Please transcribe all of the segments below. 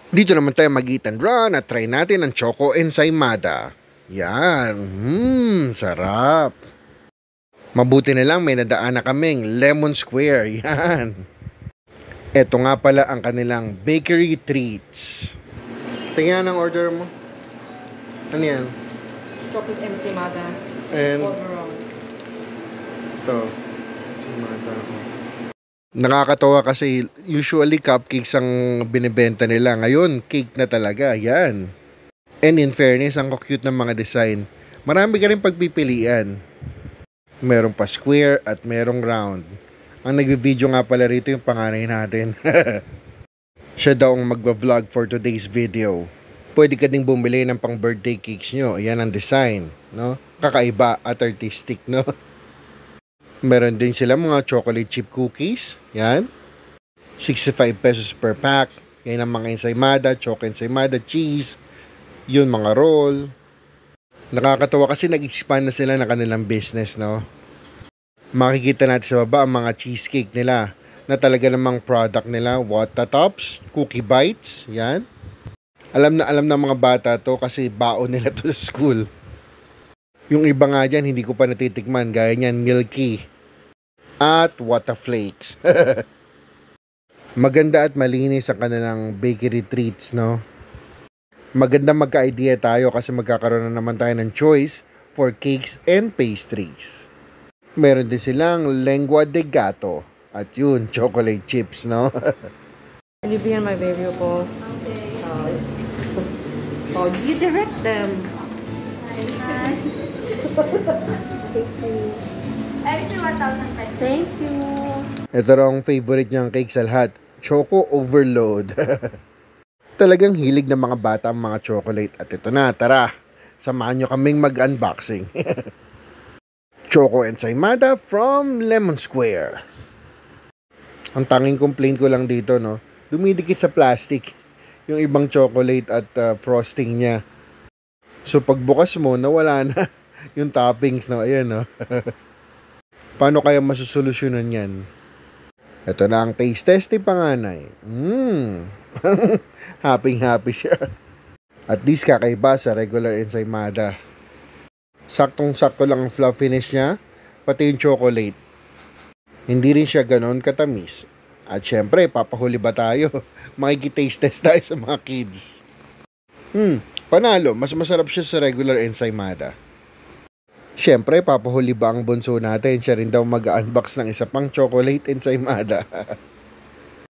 Dito naman tayo mag-eat and run at try natin ang Choco Ensaymada. Yan, sarap. Mabuti na lang may nadaan na kaming Lemon Square. Yan. Ito nga pala ang kanilang bakery treats. Tingnan ang order mo. Ano yan? Chocolate ensaymada. And ito. Nakakatawa kasi usually cupcakes ang binibenta nila. Ngayon, cake na talaga. Yan. And in fairness, ang cute ng mga design. Marami ka rin pagpipilian. Merong pa square at merong round. Ang nag-video nga pala rito yung panganay natin. Siya daw ang magva-vlog for today's video. Pwede ka ding bumili ng pang birthday cakes nyo. Yan ang design, no? Kakaiba at artistic, no? Meron din sila mga chocolate chip cookies. Yan. 65 pesos per pack. Yan ang mga ensaymada, choco ensaymada, cheese. Yun, mga roll. Nakakatawa kasi nag-expand na sila ng kanilang business, no? Makikita natin sa baba ang mga cheesecake nila na talaga namang product nila. Wata Tops, Cookie Bites. Yan. Alam na mga bata to kasi baon nila to sa school. Yung iba nga dyan, hindi ko pa natitikman. Gaya niyan, Milky. At Wata Flakes. Maganda at malinis ang kanilang bakery treats, no? Maganda magka-idea tayo kasi magkakaroon na naman tayo ng choice for cakes and pastries. Meron din silang lengua de gato. At yun, chocolate chips, no? Bibigyan my baby ko. You direct them. Extra 1,000 pesos. Thank you. Ito raw ang favorite niyang cake sa lahat. Choco Overload. Talagang hilig ng mga bata ang mga chocolate. At ito na, tara. Samahan nyo kaming mag-unboxing. Choco Ensaymada from Lemon Square. Ang tanging complaint ko lang dito, no? Dumidikit sa plastic yung ibang chocolate at frosting niya. So pagbukas mo, nawala na yung toppings, no? Ayan, no? Paano kaya masusolusyonan yan? Ito na ang taste test ni panganay. Happy siya. At least kakaiba sa regular ensaymada. Saktong-sakto lang ang fluffiness niya, pati yung chocolate. Hindi rin siya ganon katamis. At syempre, papahuli ba tayo? Makikitaste test tayo sa mga kids. Panalo, mas masarap siya sa regular ensaymada. Syempre, papahuli ba ang bunso natin? Siya rin daw mag-unbox ng isa pang chocolate ensaymada.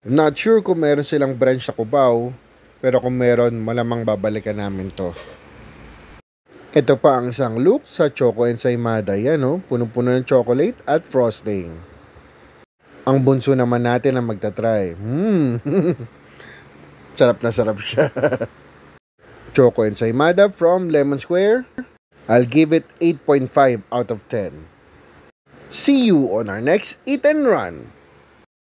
Not sure kung meron silang branch sa Cubao, pero kung meron, malamang babalikan namin to. Ito pa ang isang look sa choco ensaymada. Yan, no? Puno-puno ng chocolate at frosting. Ang bunso naman natin ang magta-try. Sarap na sarap siya. Choco ensaymada from Lemon Square. I'll give it 8.5 out of 10. See you on our next Eat and Run.